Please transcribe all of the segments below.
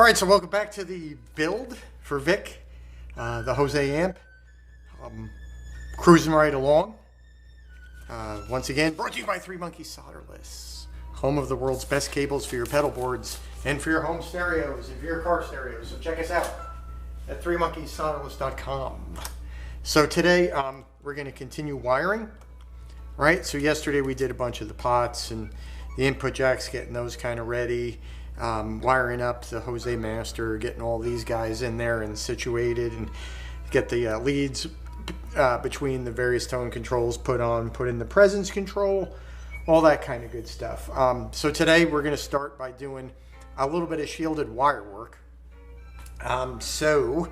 Alright, so welcome back to the build for Vic, the Jose amp. Cruising right along. Once again, brought to you by 3 Monkeys Solderless, home of the world's best cables for your pedal boards and for your home stereos and for your car stereos. So check us out at 3monkeyssolderless.com. So today we're going to continue wiring. Right, so yesterday we did a bunch of the pots and the input jacks, getting those kind of ready. Wiring up the Jose Master, getting all these guys in there and situated, and get the leads between the various tone controls put in the presence control, all that kind of good stuff. So today we're going to start by doing a little bit of shielded wire work. So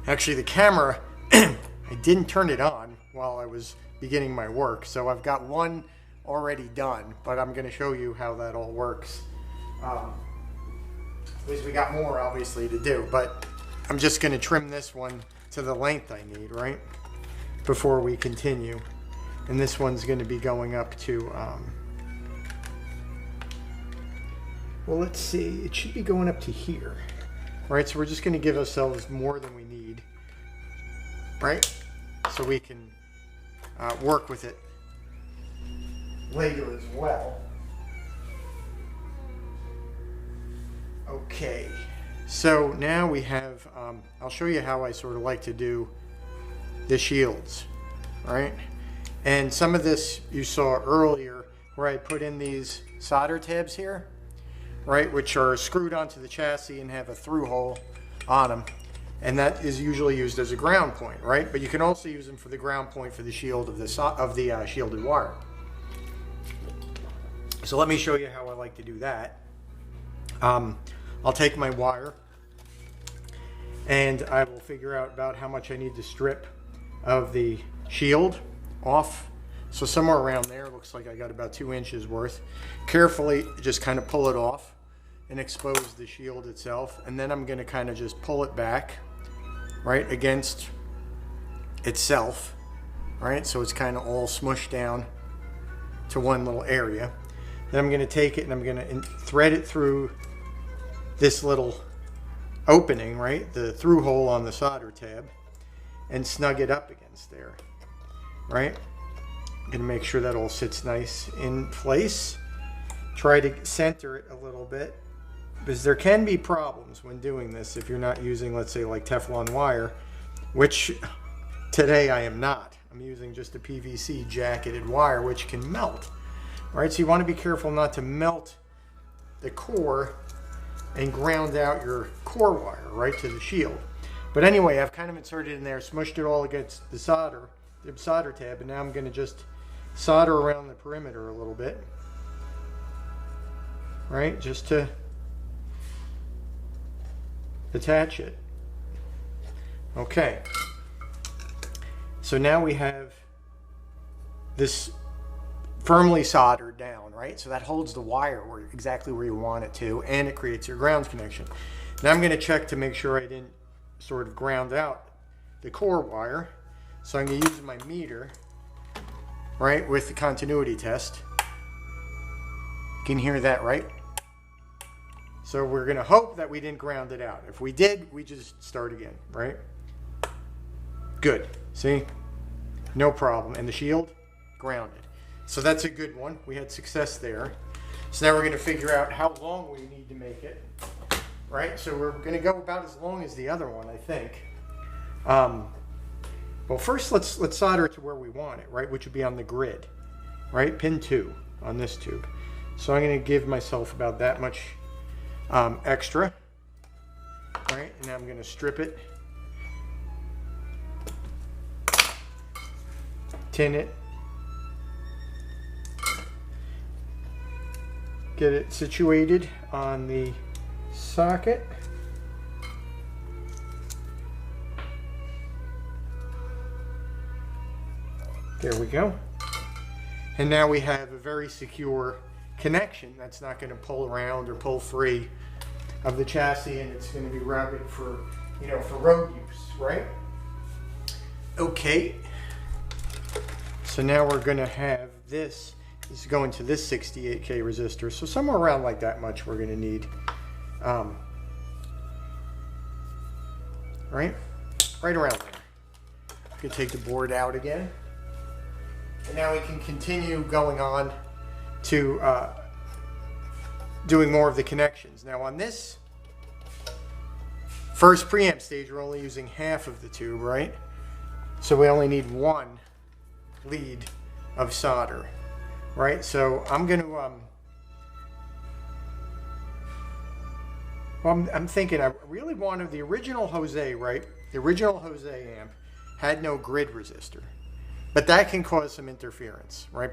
actually the camera, I didn't turn it on while I was beginning my work, so I've got one already done, but I'm going to show you how that all works. Because we got more obviously to do, but I'm just going to trim this one to the length I need, right, before we continue. And this one's going to be going up to well, let's see, it should be going up to here, right? So we're just going to give ourselves more than we need, right, so we can work with it later as well. Okay, so now we have, I'll show you how I sort of like to do the shields, right? And some of this you saw earlier where I put in these solder tabs here, right, which are screwed onto the chassis and have a through hole on them. And that is usually used as a ground point, right? But you can also use them for the ground point for the shield of the shielded wire. So let me show you how I like to do that. I'll take my wire and I will figure out about how much I need to strip of the shield off. So somewhere around there, looks like I got about 2 inches worth. Carefully just kind of pull it off and expose the shield itself, and then I'm going to kind of just pull it back, right, against itself, right, so it's kind of all smushed down to one little area. Then I'm going to take it and I'm going to thread it through this little opening, right, the through hole on the solder tab, and snug it up against there, right. I'm going to make sure that all sits nice in place. Try to center it a little bit, because there can be problems when doing this if you're not using, let's say, like Teflon wire, which today I am not. I'm using just a PVC jacketed wire, which can melt. All right, so you want to be careful not to melt the core and ground out your core wire right to the shield. But anyway, I've kind of inserted in there, smushed it all against the solder tab, and now I'm going to just solder around the perimeter a little bit, right, just to attach it. Okay, so now we have this firmly soldered down, right? So that holds the wire exactly where you want it to, and it creates your ground connection. Now I'm going to check to make sure I didn't sort of ground out the core wire. So I'm going to use my meter, right, with the continuity test. You can hear that, right? So we're going to hope that we didn't ground it out. If we did, we just start again, right? Good. See? No problem. And the shield, grounded. So that's a good one. We had success there. So now we're going to figure out how long we need to make it, right? So we're going to go about as long as the other one, I think. Well, first let's solder it to where we want it, right? Which would be on the grid, right? Pin 2 on this tube. So I'm going to give myself about that much extra, right? And now I'm going to strip it, tin it, get it situated on the socket. There we go. And now we have a very secure connection that's not going to pull around or pull free of the chassis, and it's going to be rugged for, you know, for road use, right? Okay. So now we're going to have this. This is going to this 68K resistor. So somewhere around like that much we're going to need. right around there. We can take the board out again, and now we can continue going on to doing more of the connections. Now on this first preamp stage, we're only using half of the tube, right? So we only need one lead of solder, right? So I'm going to, I'm thinking I really wanted the original Jose, right? The original Jose amp had no grid resistor, but that can cause some interference, right?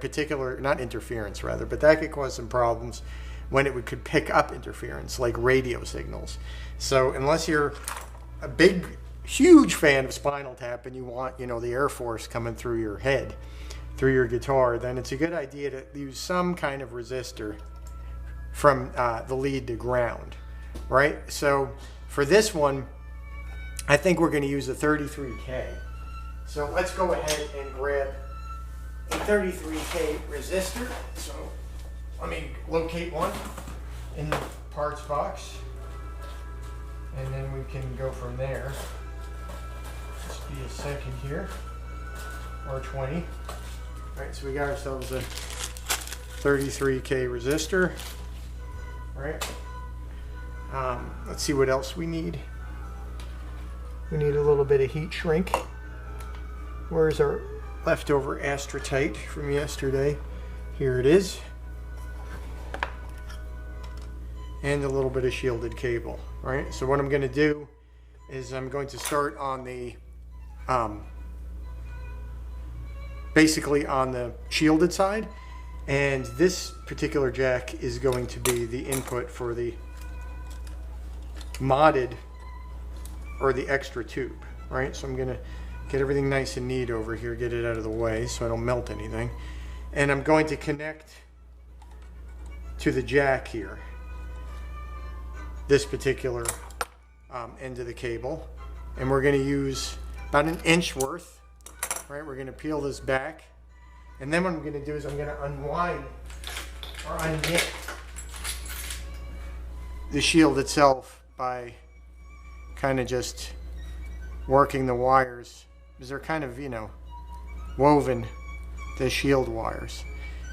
Not interference rather, but that could cause some problems when it could pick up interference like radio signals. So unless you're a huge fan of Spinal Tap and you want, you know, the air force coming through your head, through your guitar, then it's a good idea to use some kind of resistor from the lead to ground, right? So for this one, I think we're going to use a 33K. So let's go ahead and grab a 33K resistor. So let me locate one in the parts box, and then we can go from there. Just be a second here, or 20. All right, so we got ourselves a 33K resistor. All right. Let's see what else we need. We need a little bit of heat shrink. Where's our leftover Astratite from yesterday? Here it is. And a little bit of shielded cable, right? So what I'm going to do is I'm going to start on the, basically on the shielded side, and this particular jack is going to be the input for the modded or the extra tube, right? So I'm going to get everything nice and neat over here, get it out of the way so I don't melt anything. And I'm going to connect to the jack here, this particular end of the cable, and we're going to use about 1 inch worth, right? We're going to peel this back, and then what I'm going to do is I'm going to unwind or unknit the shield itself by kind of just working the wires, because they're kind of, you know, woven, the shield wires.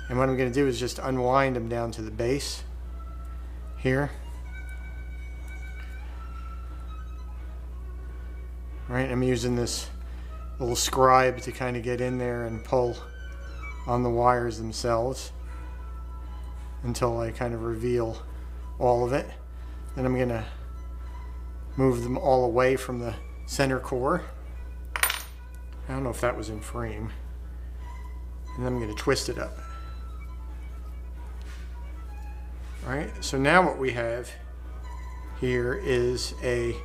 And what I'm going to do is just unwind them down to the base here. Right, I'm using this little scribe to kind of get in there and pull on the wires themselves until I kind of reveal all of it. Then I'm going to move them all away from the center core. I don't know if that was in frame. And then I'm going to twist it up. All right, so now what we have here is a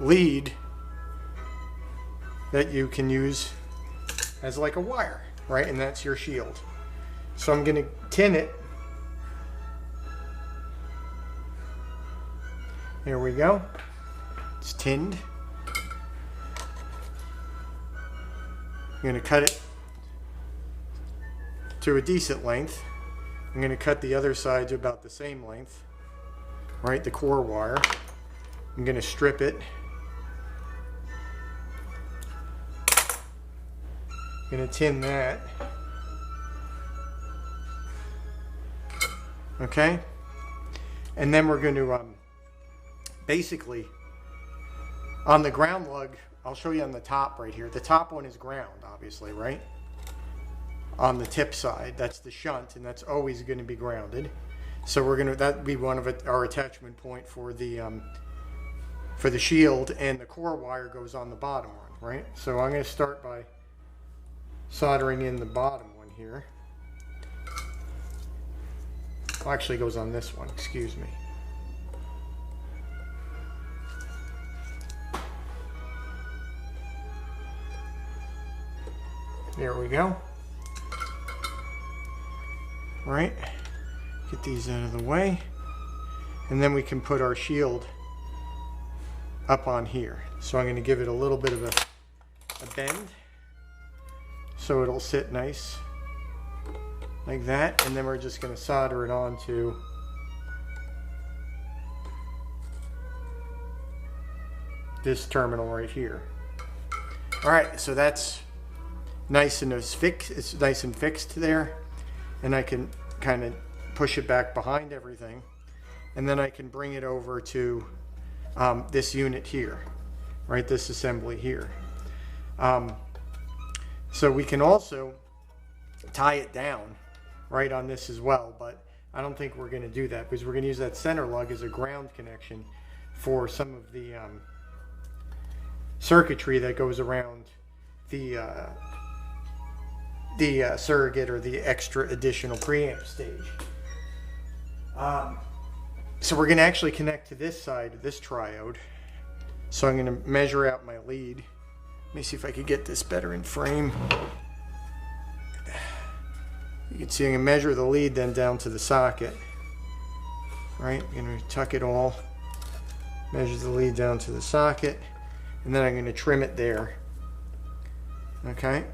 lead that you can use as like a wire, right? And that's your shield. So I'm going to tin it. There we go. It's tinned. I'm going to cut it to a decent length. I'm going to cut the other side to about the same length, right? The core wire. I'm going to strip it. I'm going to tin that. Okay? And then we're going to basically on the ground lug, I'll show you on the top right here. The top one is ground, obviously, right? On the tip side, that's the shunt, and that's always going to be grounded. So we're going to, that'd be one of our attachment point for the shield, and the core wire goes on the bottom one, right? So I'm going to start by soldering in the bottom one here. Well, actually it goes on this one, excuse me. There we go. All right, get these out of the way, and then we can put our shield up on here. So I'm going to give it a little bit of a bend so it'll sit nice like that, and then we're just going to solder it onto this terminal right here. All right, so that's nice and fixed. It's nice and fixed there, and I can kind of push it back behind everything, and then I can bring it over to this unit here, right? This assembly here. So we can also tie it down right on this as well, but I don't think we're going to do that because we're going to use that center lug as a ground connection for some of the circuitry that goes around the surrogate or the extra additional preamp stage. So we're going to actually connect to this side of this triode. So I'm going to measure out my lead. Let me see if I can get this better in frame. You can see I can measure the lead then down to the socket. Right, I'm going to tuck it all, measure the lead down to the socket, and then I'm going to trim it there. Okay,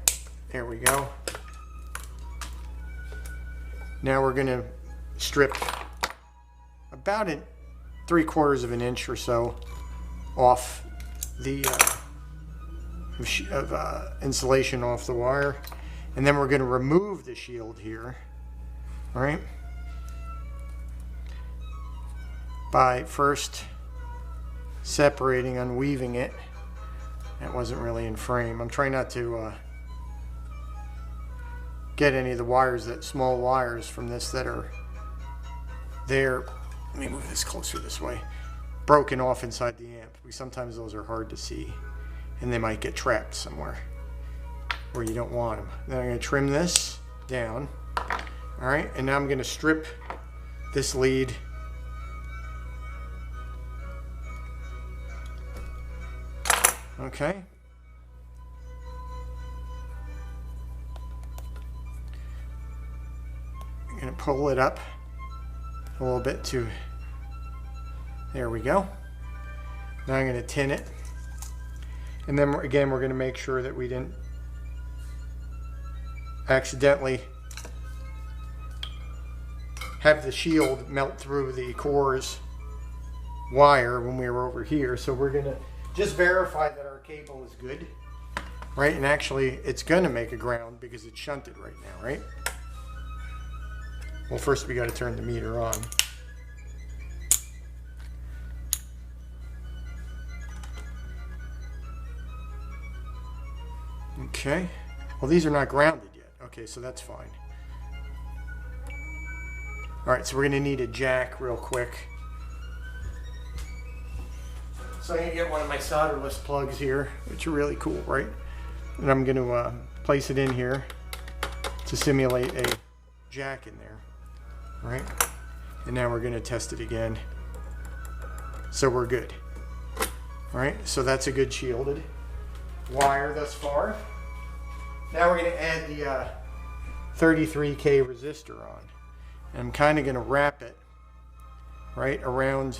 there we go. Now we're going to strip about 3/4 of an inch or so off the insulation off the wire, and then we're going to remove the shield here, right, by first separating, unweaving it. That wasn't really in frame. I'm trying not to get any of the wires, that small wires from this that are there. Let me move this closer this way. Broken off inside the amp. Sometimes those are hard to see, and they might get trapped somewhere where you don't want them. Then I'm going to trim this down. All right, and now I'm going to strip this lead. Okay. I'm going to pull it up a little bit to, there we go. Now I'm going to tin it, and then again we're going to make sure that we didn't accidentally have the shield melt through the core's wire when we were over here. So we're going to just verify that our cable is good, right? And actually it's going to make a ground because it's shunted right now, right? Well, first we got to turn the meter on. Okay, well, these are not grounded yet. Okay, so that's fine. All right, so we're going to need a jack real quick. So I'm going to get one of my solderless plugs here, which are really cool, right? And I'm going to place it in here to simulate a jack in there, right? And now we're going to test it again. So we're good. All right, so that's a good shielded wire thus far. Now we're going to add the 33K resistor on. And I'm kind of going to wrap it right around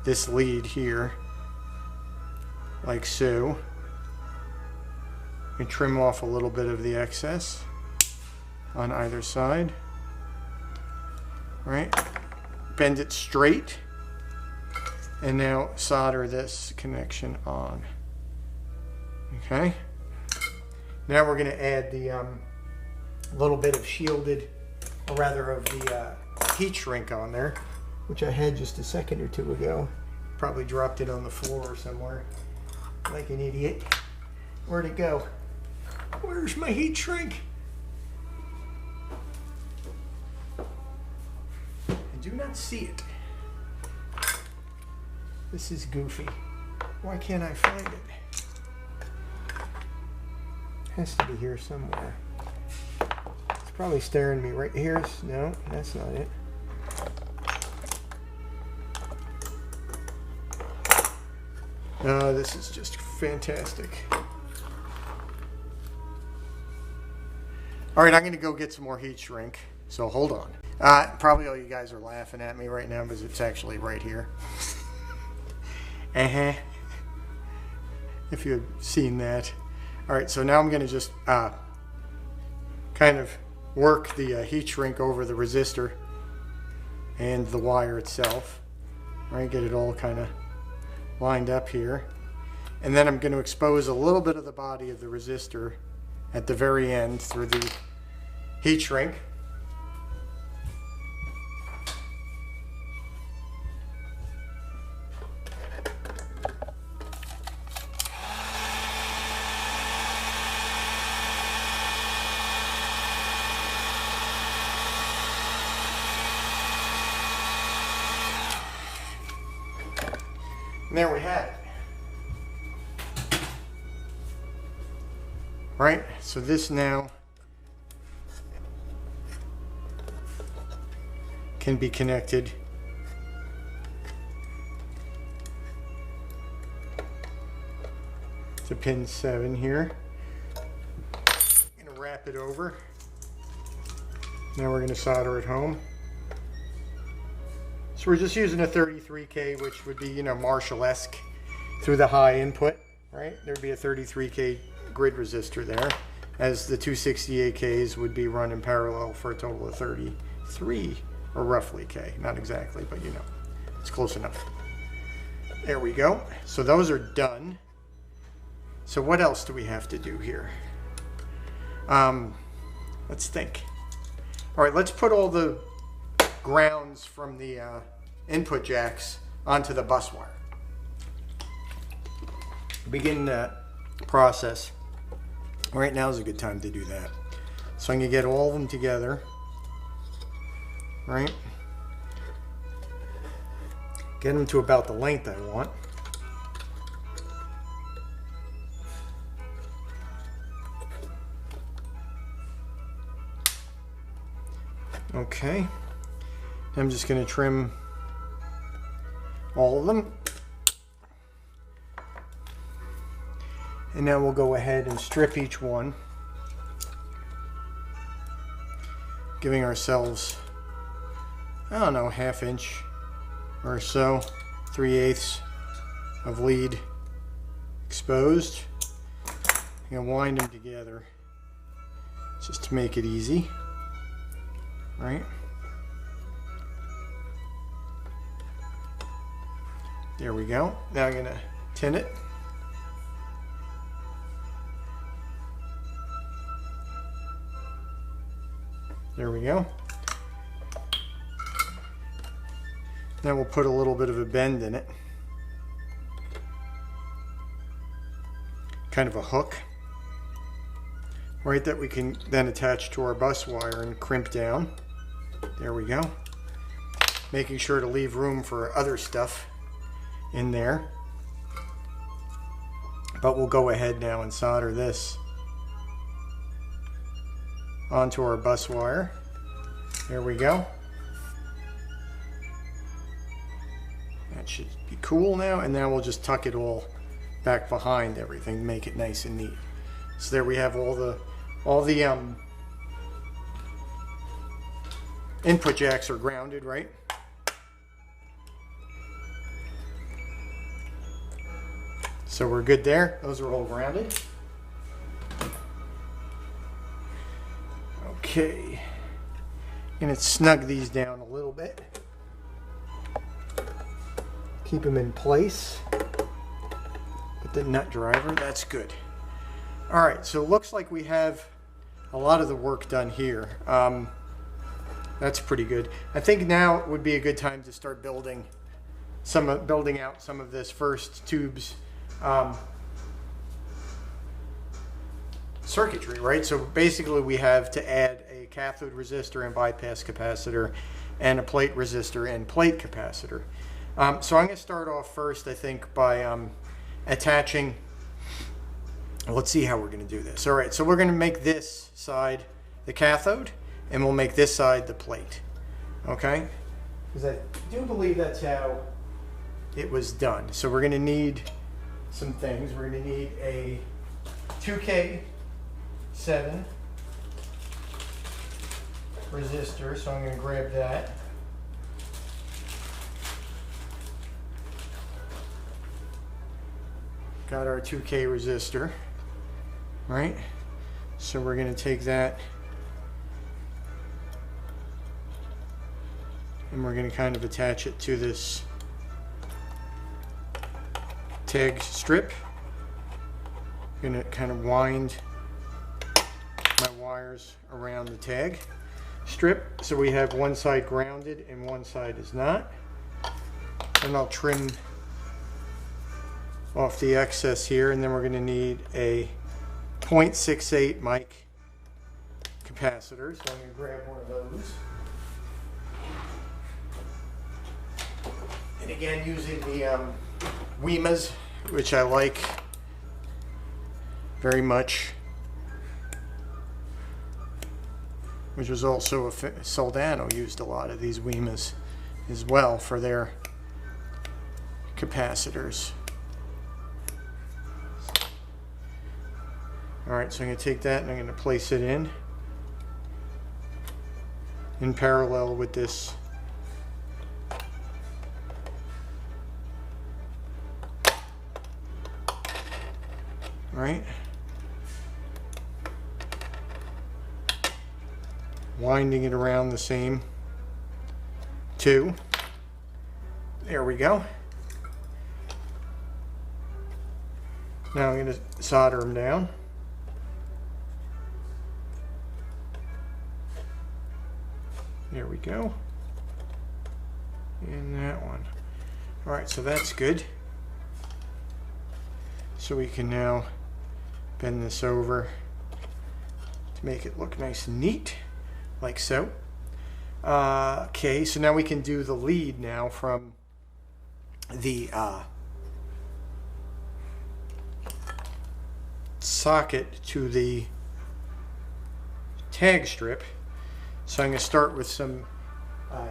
this lead here, like so. And trim off a little bit of the excess on either side. Right? Bend it straight. And now solder this connection on. Okay? Now we're going to add the little bit of shielded, or rather of the heat shrink on there, which I had just a second or two ago. Probably dropped it on the floor somewhere like an idiot. Where'd it go? Where's my heat shrink? I do not see it. This is goofy. Why can't I find it? Has to be here somewhere. It's probably staring me right here. No, that's not it. Oh, this is just fantastic. All right, I'm going to go get some more heat shrink. So hold on. Probably all you guys are laughing at me right now because it's actually right here. If you had seen that. All right, so now I'm going to just kind of work the heat shrink over the resistor and the wire itself. All right, get it all kind of lined up here. And then I'm going to expose a little bit of the body of the resistor at the very end through the heat shrink. And there we have it. Right, so this now can be connected to pin 7 here. I'm going to wrap it over. Now we're going to solder it home. So we're just using a 33K, which would be, you know, Marshall-esque through the high input, right? There'd be a 33K grid resistor there, as the 268Ks would be run in parallel for a total of 33, or roughly K. Not exactly, but you know, it's close enough. There we go. So those are done. So what else do we have to do here? Let's think. All right, let's put all the grounds from the input jacks onto the bus wire. Begin that process. Right now is a good time to do that. So I'm going to get all of them together, right? Get them to about the length I want. Okay. I'm just going to trim all of them. And now we'll go ahead and strip each one, giving ourselves, I don't know, ½ inch or so, 3/8 of lead exposed. I'm going to wind them together just to make it easy, right? There we go. Now I'm going to tin it. There we go. Now we'll put a little bit of a bend in it. Kind of a hook, right, that we can then attach to our bus wire and crimp down. There we go. Making sure to leave room for other stuff in there. But we'll go ahead now and solder this onto our bus wire. There we go. That should be cool now, and now we'll just tuck it all back behind everything, make it nice and neat. So there we have all the input jacks are grounded, right? So we're good there. Those are all grounded. Okay, gonna snug these down a little bit. Keep them in place. With the nut driver, that's good. All right, so it looks like we have a lot of the work done here. That's pretty good. I think now would be a good time to start building out some of this first tube's circuitry, right? So basically we have to add a cathode resistor and bypass capacitor and a plate resistor and plate capacitor. So I'm going to start off first, I think, by attaching, let's see how we're going to do this. All right, so we're going to make this side the cathode and we'll make this side the plate, okay? Because I do believe that's how it was done. So we're going to need some things. We're going to need a 2K7 resistor, so I'm going to grab that. Got our 2K resistor, right? So we're going to take that and we're going to kind of attach it to this tag strip. I'm going to kind of wind my wires around the tag strip so we have one side grounded and one side is not. And I'll trim off the excess here, and then we're going to need a 0.68 mic capacitor. So I'm going to grab one of those. And again, using the WEMAs, which I like very much, which was also Soldano used a lot of these WEMAs as well for their capacitors. Alright, so I'm going to take that and I'm going to place it in parallel with this right, winding it around the same two. There we go. Now I'm going to solder them down. There we go. And that one. Alright, so that's good. So we can now bend this over to make it look nice and neat, like so. Okay, so now we can do the lead now from the socket to the tag strip. So I'm going to start with some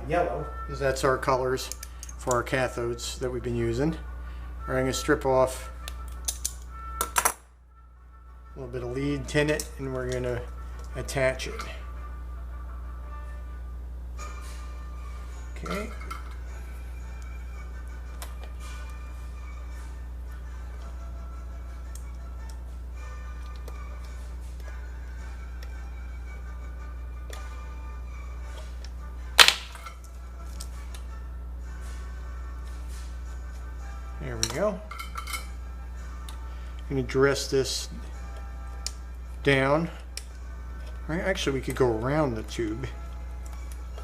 yellow, because that's our colors for our cathodes that we've been using. I'm going to strip off a little bit of lead, tin it, and we're going to attach it. Okay. There we go. I'm going to dress this down. Right, actually we could go around the tube.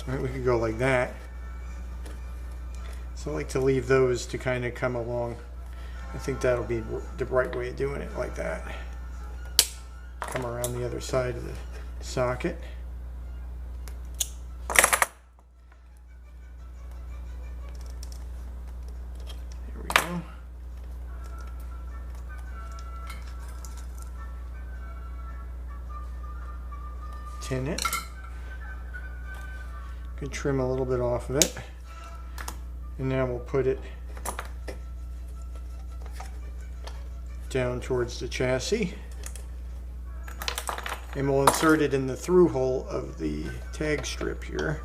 Right, we could go like that. So I like to leave those to kind of come along. I think that'll be the right way of doing it, like that. Come around the other side of the socket. There we go. Tin it. Could trim a little bit off of it. And now we'll put it down towards the chassis. And we'll insert it in the through hole of the tag strip here.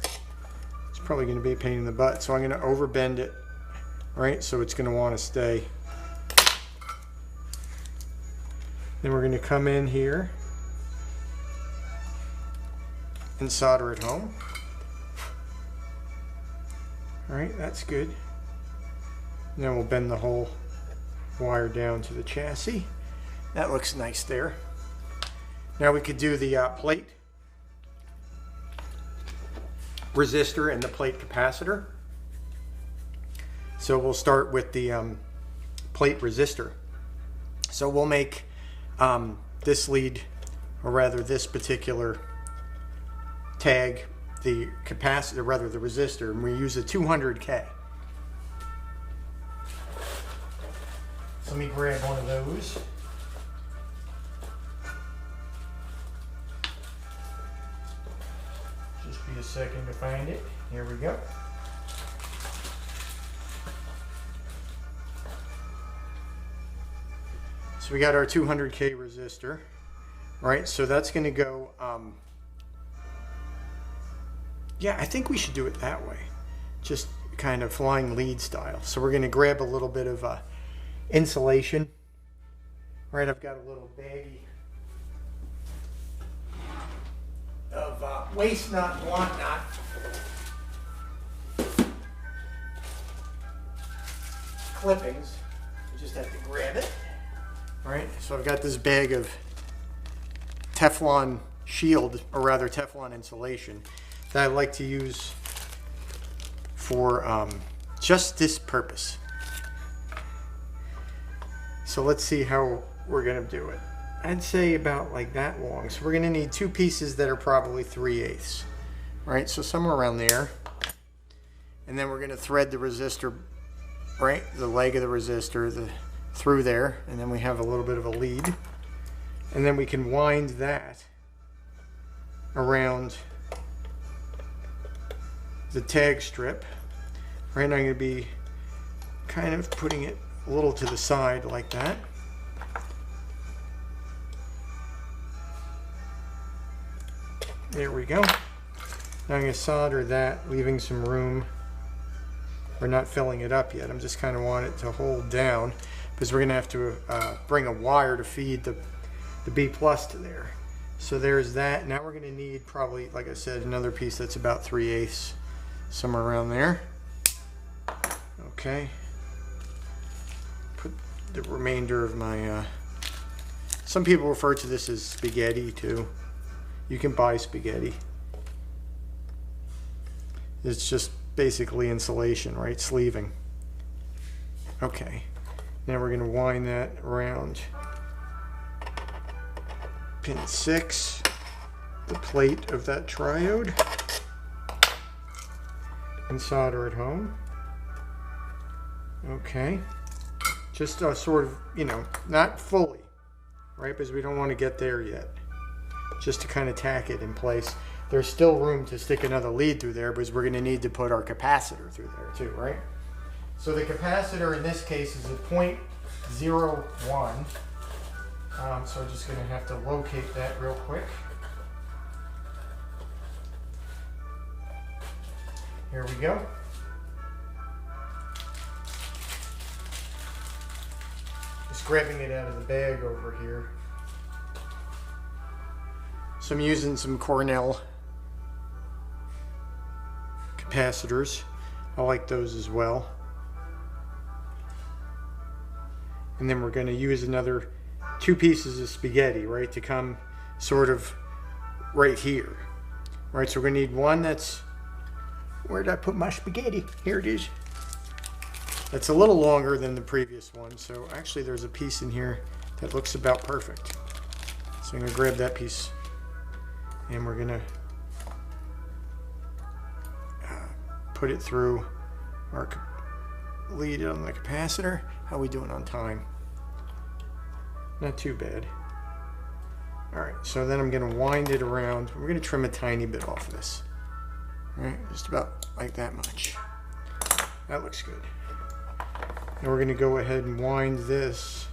It's probably going to be a pain in the butt, so I'm going to overbend it, right? So it's going to want to stay. Then we're going to come in here and solder it home. Alright, that's good. Now we'll bend the whole wire down to the chassis. That looks nice there. Now we could do the plate resistor and the plate capacitor. So we'll start with the plate resistor. So we'll make this lead, or rather this particular tag, the capacitor, rather the resistor, and we use a 200K. So let me grab one of those. Just be a second to find it. Here we go. So we got our 200K resistor, right? So that's going to go, yeah, I think we should do it that way. Just kind of flying lead style. So we're going to grab a little bit of insulation. Right, I've got a little baggie of waste knot, blunt knot. Clippings. You just have to grab it. Right, so I've got this bag of Teflon shield, or rather Teflon insulation, that I like to use for just this purpose. So let's see how we're gonna do it. I'd say about like that long. So we're gonna need 2 pieces that are probably 3/8. Right, so somewhere around there. And then we're gonna thread the resistor, right, the leg of the resistor through there, and then we have a little bit of a lead. And then we can wind that around the tag strip. Right now I'm going to be kind of putting it a little to the side like that. There we go. Now I'm going to solder that, leaving some room. We're not filling it up yet. I'm just kind of want it to hold down, because we're going to have to bring a wire to feed the B plus to there. So there's that. Now we're going to need probably, like I said, another piece that's about 3/8, somewhere around there. Okay. Put the remainder of my, some people refer to this as spaghetti too. You can buy spaghetti. It's just basically insulation, right? Sleeving. Okay. Now we're going to wind that around pin 6, the plate of that triode, and solder it home. Okay. Just sort of, you know, not fully, right? Because we don't want to get there yet. Just to kind of tack it in place. There's still room to stick another lead through there, because we're going to need to put our capacitor through there too, right? So the capacitor in this case is a 0.01. So I'm just going to have to locate that real quick. Here we go. Just grabbing it out of the bag over here. So I'm using some Cornell capacitors. I like those as well. And then we're going to use another 2 pieces of spaghetti, right, to come sort of right here. Right, so we're going to need one that's, where did I put my spaghetti? Here it is. That's a little longer than the previous one, so actually there's a piece in here that looks about perfect. So I'm going to grab that piece, and we're going to put it through our lead on the capacitor. How are we doing on time? Not too bad. Alright, so then I'm going to wind it around. We're going to trim a tiny bit off of this. Alright, just about like that much. That looks good. Now we're going to go ahead and wind this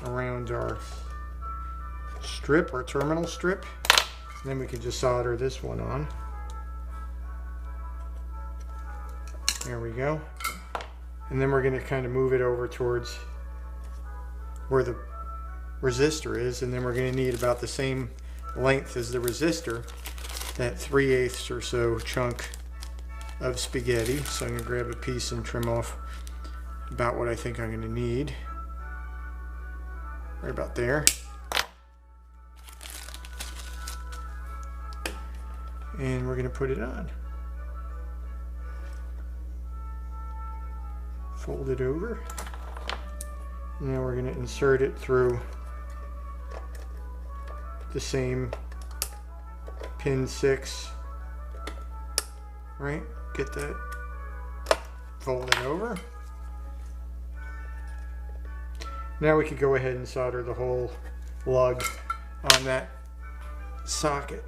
around our strip, our terminal strip. And then we can just solder this one on. There we go. And then we're going to kind of move it over towards where the resistor is, and then we're going to need about the same length as the resistor, that 3/8 or so chunk of spaghetti. So I'm going to grab a piece and trim off about what I think I'm going to need. Right about there. And we're going to put it on. Fold it over. Now we're going to insert it through the same pin 6. Right? Get that. Fold it over. Now we could go ahead and solder the whole lug on that socket.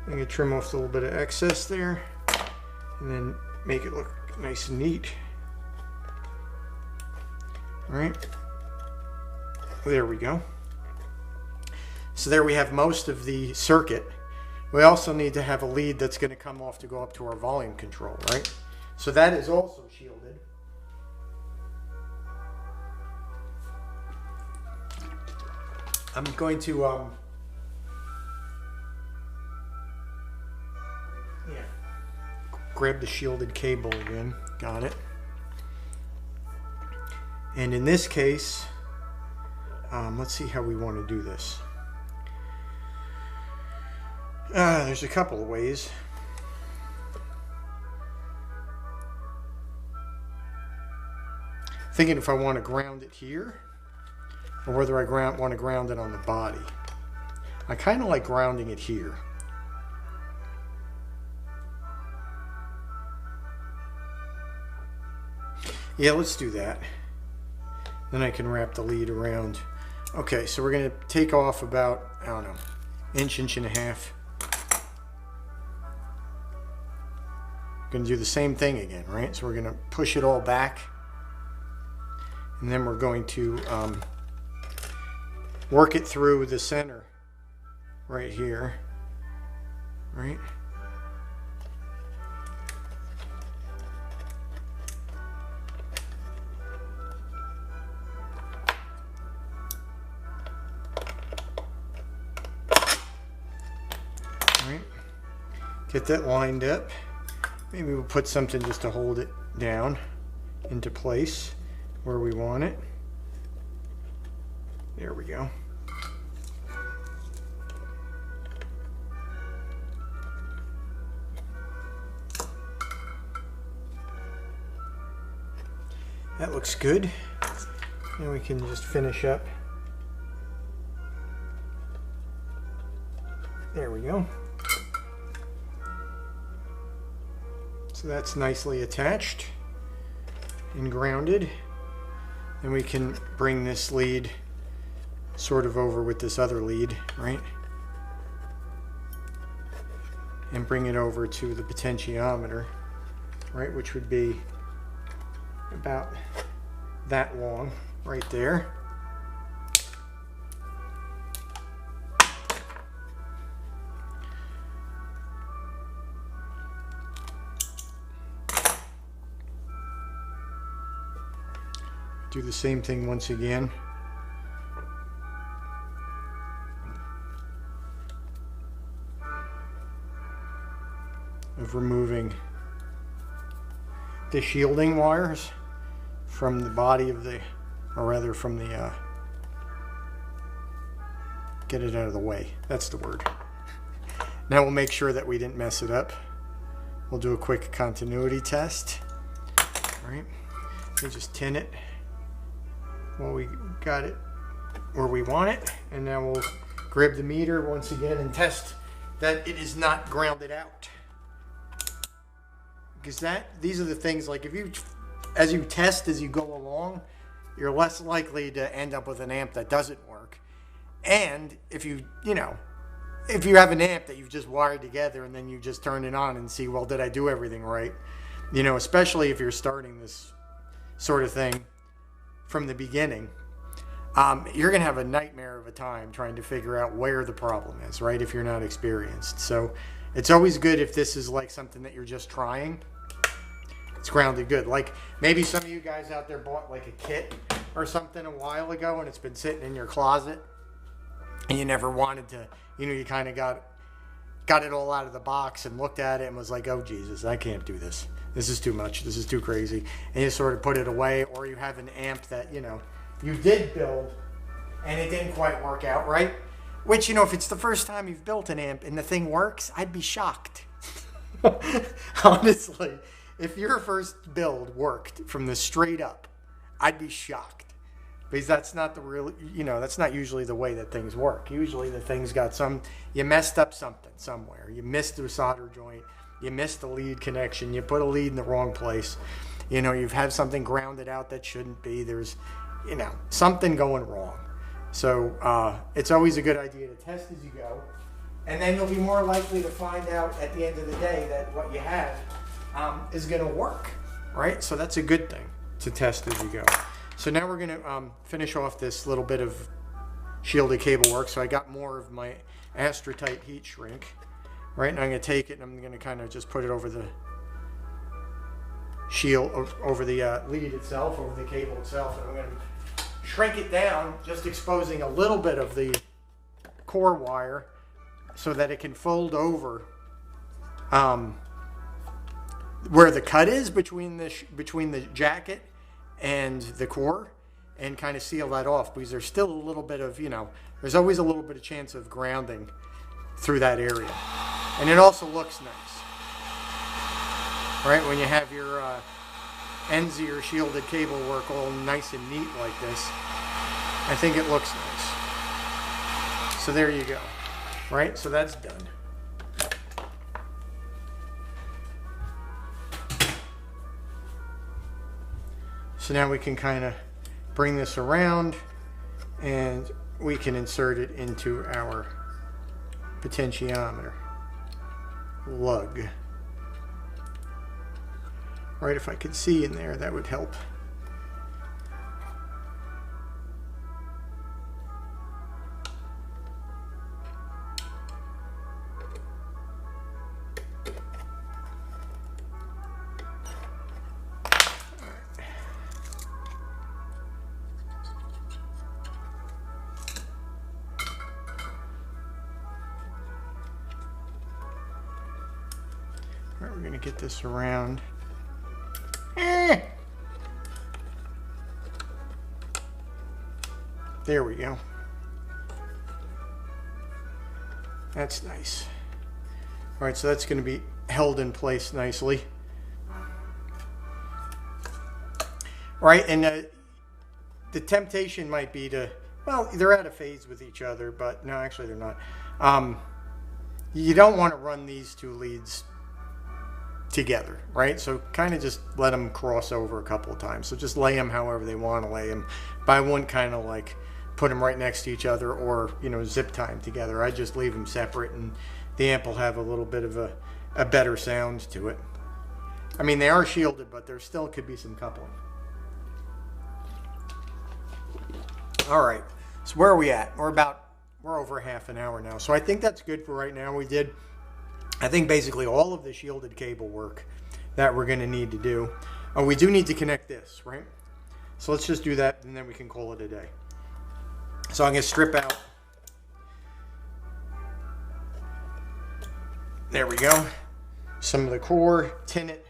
I'm going to trim off a little bit of excess there, and then make it look nice and neat. Alright, there we go. So there we have most of the circuit. We also need to have a lead that's going to come off to go up to our volume control, right? So that is also shielded. I'm going to grab the shielded cable again. Got it. And in this case, let's see how we want to do this. There's a couple of ways. Thinking if I want to ground it here, or whether I want to ground it on the body. I kind of like grounding it here. Yeah, let's do that. Then I can wrap the lead around. Okay, so we're going to take off about, I don't know, inch and a half. Going to do the same thing again, right? So we're going to push it all back. And then we're going to work it through the center right here, right? Get that lined up. Maybe we'll put something just to hold it down into place where we want it. There we go. That looks good. Now we can just finish up. There we go. So that's nicely attached and grounded. And we can bring this lead sort of over with this other lead, right? And bring it over to the potentiometer, right? Which would be about that long right there. Do the same thing once again. Of removing the shielding wires from the body of the, or rather from the, get it out of the way. That's the word. Now we'll make sure that we didn't mess it up. We'll do a quick continuity test. All right, we just tin it. Well, we got it where we want it, and now we'll grab the meter once again and test that it is not grounded out. Because these are the things, like if you, as you test as you go along, you're less likely to end up with an amp that doesn't work. And if you have an amp that you've just wired together and then you just turn it on and see, well, did I do everything right? You know, especially if you're starting this sort of thing from the beginning, you're going to have a nightmare of a time trying to figure out where the problem is, right? If you're not experienced. So it's always good if this is like something that you're just trying. It's grounded good. Like maybe some of you guys out there bought like a kit or something a while ago and it's been sitting in your closet and you never wanted to, you kind of got it all out of the box and looked at it and was like, oh Jesus, I can't do this. This is too much. This is too crazy. And you sort of put it away, or you have an amp that, you did build and it didn't quite work out, right? Which, if it's the first time you've built an amp and the thing works, I'd be shocked. Honestly, if your first build worked from the straight up, I'd be shocked. Because that's not the real, that's not usually the way that things work. Usually the thing's got you messed up something somewhere. You missed the solder joint. You missed the lead connection. You put a lead in the wrong place. You've had something grounded out that shouldn't be. There's, something going wrong. So it's always a good idea to test as you go. And then you'll be more likely to find out at the end of the day that what you have is going to work, right? So that's a good thing to test as you go. So now we're going to finish off this little bit of shielded cable work. So I got more of my Astrotight heat shrink. Right, and I'm going to take it and I'm going to kind of just put it over the shield, over the lead itself, over the cable itself, and I'm going to shrink it down, just exposing a little bit of the core wire so that it can fold over where the cut is between the jacket and the core, and kind of seal that off, because there's still a little bit of, there's always a little bit of chance of grounding through that area. And it also looks nice, right? When you have your ends of your shielded cable work all nice and neat like this, I think it looks nice. So there you go, right? So that's done. So now we can kind of bring this around and we can insert it into our potentiometer lug. Right, if I could see in there, that would help. All right, we're going to get this around. There we go. That's nice. All right, so that's going to be held in place nicely. All right, and the temptation might be to, well, they're out of phase with each other, but no, actually they're not. You don't want to run these two leads together, right? So kind of just let them cross over a couple of times. So just lay them however they want to lay them. But I wouldn't kind of like put them right next to each other or, zip tie them together. I just leave them separate, and the amp will have a little bit of a better sound to it. I mean, they are shielded, but there still could be some coupling. All right, so where are we at? We're over half an hour now. So I think that's good for right now. We did, I think, basically all of the shielded cable work that we're going to need to do. Oh, we do need to connect this, right? So let's just do that, and then we can call it a day. So I'm going to strip out. There we go. Some of the core, tin it.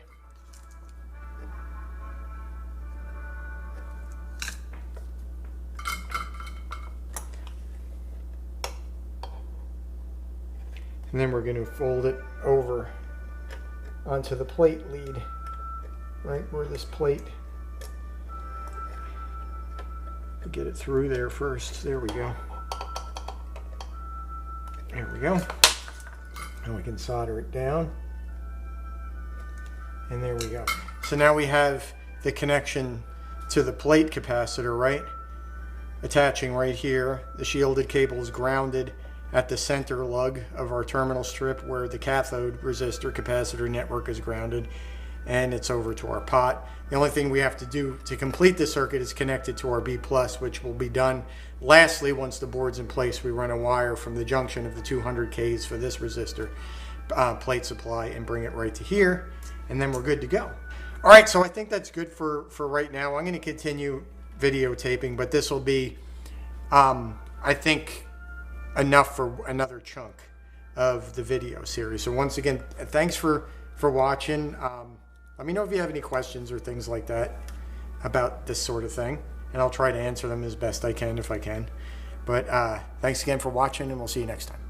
And then we're going to fold it over onto the plate lead, right where this plate, get it through there first. There we go. There we go. And we can solder it down. And there we go. So now we have the connection to the plate capacitor, right? Attaching right here. The shielded cable is grounded at the center lug of our terminal strip where the cathode resistor capacitor network is grounded, and it's over to our pot. The only thing we have to do to complete the circuit is connect it to our B+, which will be done. Lastly, once the board's in place, we run a wire from the junction of the 200 Ks for this resistor plate supply and bring it right to here, and then we're good to go. All right, so I think that's good for right now. I'm going to continue videotaping, but this will be, I think, enough for another chunk of the video series. So once again, thanks for watching. Let me know if you have any questions or things like that about this sort of thing, and I'll try to answer them as best I can if I can. But thanks again for watching, and we'll see you next time.